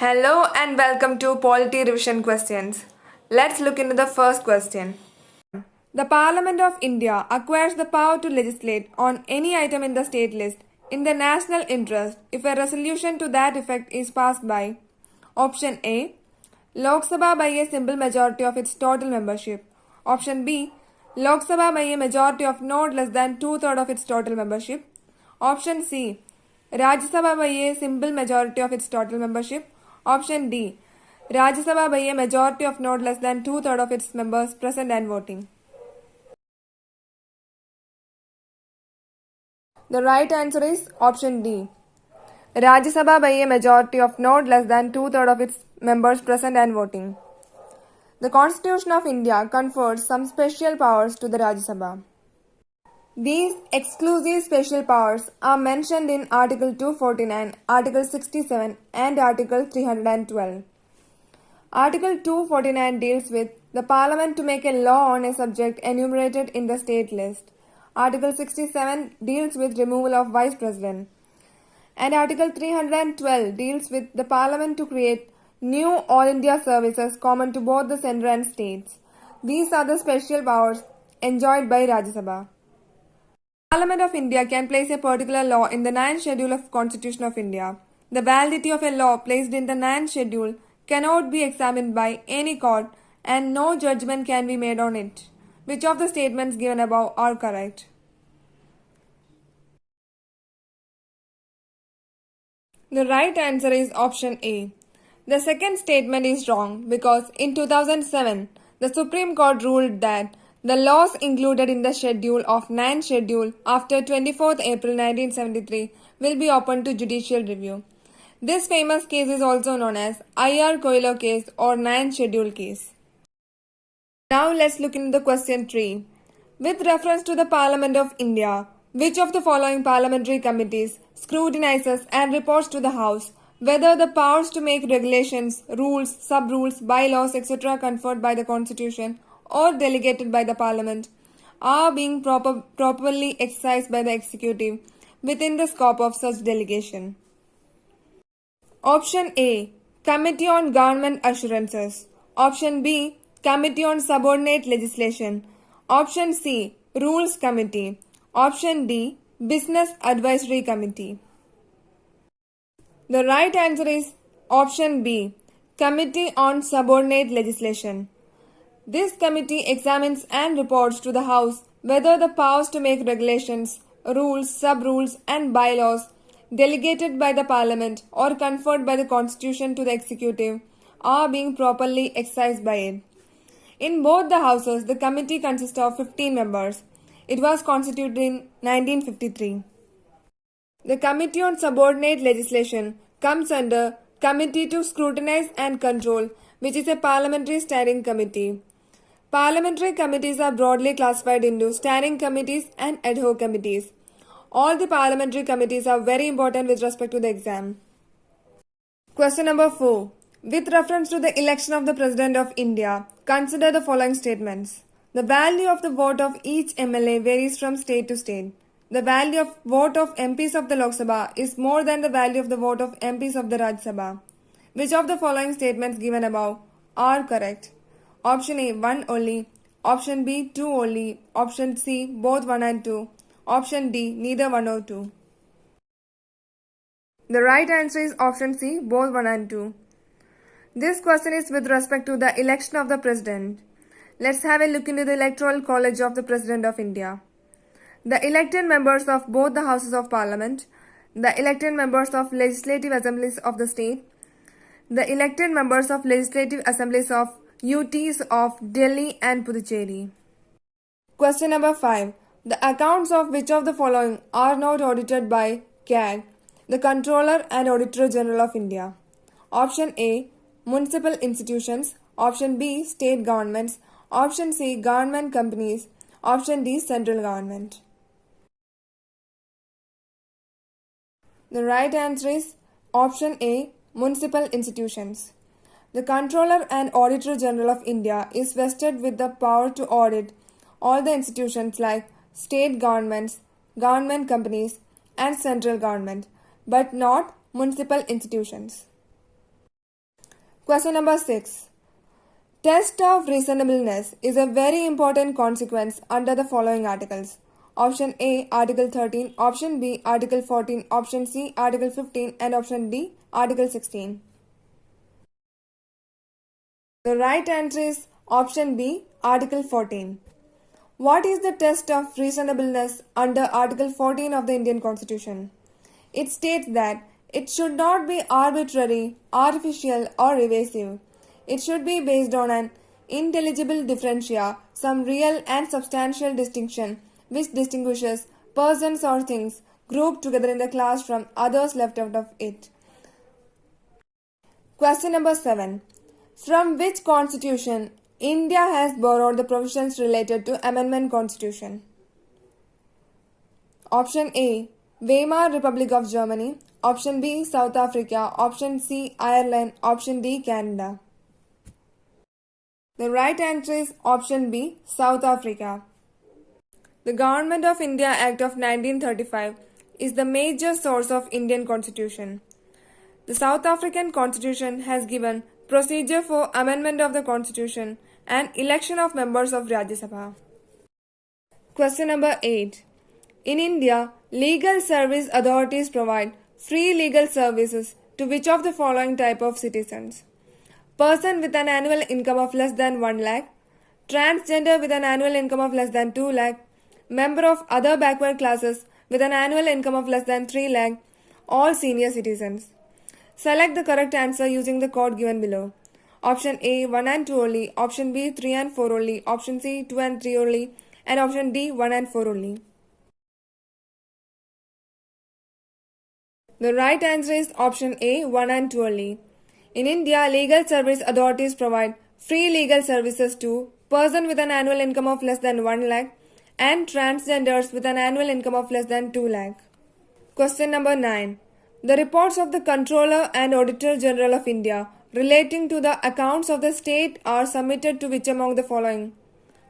Hello and welcome to Polity Revision Questions. Let's look into the first question. The Parliament of India acquires the power to legislate on any item in the state list in the national interest if a resolution to that effect is passed by Option A. Lok Sabha by a simple majority of its total membership. Option B. Lok Sabha by a majority of not less than two-thirds of its total membership. Option C. Rajya Sabha by a simple majority of its total membership. Option D. Rajya Sabha by a majority of not less than two-thirds of its members present and voting. The right answer is option D. Rajya Sabha by a majority of not less than two-thirds of its members present and voting. The Constitution of India confers some special powers to the Rajya Sabha. These exclusive special powers are mentioned in Article 249, Article 67 and Article 312. Article 249 deals with the Parliament to make a law on a subject enumerated in the state list. Article 67 deals with removal of Vice President. And Article 312 deals with the Parliament to create new All India services common to both the centre and states. These are the special powers enjoyed by Rajya Sabha. Parliament of India can place a particular law in the 9th schedule of Constitution of India. The validity of a law placed in the 9th schedule cannot be examined by any court and no judgment can be made on it. Which of the statements given above are correct? The right answer is option A. The second statement is wrong because in 2007, the Supreme Court ruled that the laws included in the schedule of 9th schedule after 24th April 1973 will be open to judicial review. This famous case is also known as I.R. Coelho case or 9th schedule case. Now let's look into the question 3. With reference to the Parliament of India, which of the following parliamentary committees scrutinizes and reports to the House whether the powers to make regulations, rules, sub-rules, bylaws, etc. conferred by the Constitution or delegated by the Parliament are being properly exercised by the Executive within the scope of such delegation? Option A. Committee on Government Assurances. Option B. Committee on Subordinate Legislation. Option C. Rules Committee. Option D. Business Advisory Committee. The right answer is option B. Committee on Subordinate Legislation. This committee examines and reports to the House whether the powers to make regulations, rules, sub-rules and bylaws delegated by the Parliament or conferred by the Constitution to the Executive are being properly exercised by it. In both the houses, the committee consists of 15 members. It was constituted in 1953. The Committee on Subordinate Legislation comes under Committee to Scrutinize and Control, which is a parliamentary standing committee. Parliamentary committees are broadly classified into standing committees and ad hoc committees. All the parliamentary committees are very important with respect to the exam. Question number 4. With reference to the election of the President of India, consider the following statements. The value of the vote of each MLA varies from state to state. The value of vote of MPs of the Lok Sabha is more than the value of the vote of MPs of the Rajya Sabha. Which of the following statements given above are correct? Option A, 1 only. Option B, 2 only. Option C, both 1 and 2. Option D, neither 1 or 2. The right answer is option C, both 1 and 2. This question is with respect to the election of the President. Let's have a look into the Electoral College of the President of India. The elected members of both the Houses of Parliament, the elected members of Legislative Assemblies of the state, the elected members of Legislative Assemblies of UTs of Delhi and Puducherry. Question number 5. The accounts of which of the following are not audited by CAG, the Controller and Auditor General of India? Option A. Municipal institutions. Option B. State governments. Option C. Government companies. Option D. Central government. The right answer is option A. Municipal institutions. The Controller and Auditor General of India is vested with the power to audit all the institutions like state governments, government companies, and central government, but not municipal institutions. Question number 6. Test of reasonableness is a very important consequence under the following articles. Option A, Article 13, Option B, Article 14, Option C, Article 15, and Option D, Article 16. The right answer is Option B, Article 14. What is the test of reasonableness under Article 14 of the Indian Constitution? It states that it should not be arbitrary, artificial, or evasive. It should be based on an intelligible differentia, some real and substantial distinction which distinguishes persons or things grouped together in the class from others left out of it. Question number 7. From which constitution India has borrowed the provisions related to Amendment Constitution? Option A, Weimar Republic of Germany. Option B, South Africa. Option C, Ireland. Option D, Canada. The right answer is Option B, South Africa. The Government of India Act of 1935 is the major source of Indian Constitution. The South African Constitution has given procedure for amendment of the Constitution and election of members of Rajya Sabha. Question number 8. In India, legal service authorities provide free legal services to which of the following type of citizens? Person with an annual income of less than 1 lakh, transgender with an annual income of less than 2 lakh, member of other backward classes with an annual income of less than 3 lakh, all senior citizens. Select the correct answer using the code given below. Option A, 1 and 2 only. Option B, 3 and 4 only. Option C, 2 and 3 only. And option D, 1 and 4 only. The right answer is option A, 1 and 2 only. In India, legal service authorities provide free legal services to person with an annual income of less than 1 lakh and transgenders with an annual income of less than 2 lakh. Question number 9. The reports of the Controller and Auditor General of India relating to the accounts of the state are submitted to which among the following?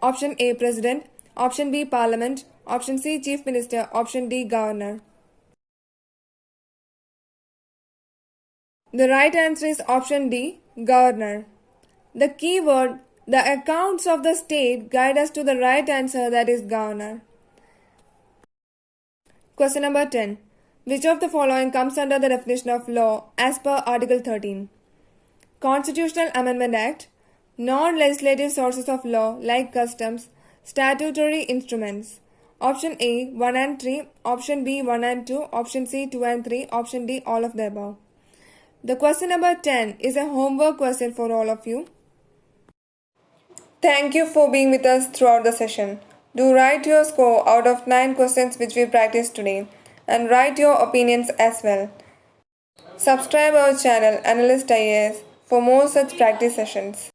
Option A, President. Option B, Parliament. Option C, Chief Minister. Option D, Governor. The right answer is option D, Governor. The keyword, the accounts of the state, guide us to the right answer, that is Governor. Question number 10. Which of the following comes under the definition of law as per Article 13? Constitutional Amendment Act, non-legislative sources of law like customs, statutory instruments. Option A, 1 and 3. Option B, 1 and 2. Option C, 2 and 3. Option D, all of the above. The question number 10 is a homework question for all of you. Thank you for being with us throughout the session. Do write your score out of 9 questions which we practiced today and write your opinions as well. Subscribe our channel Analyst IAS for more such practice sessions.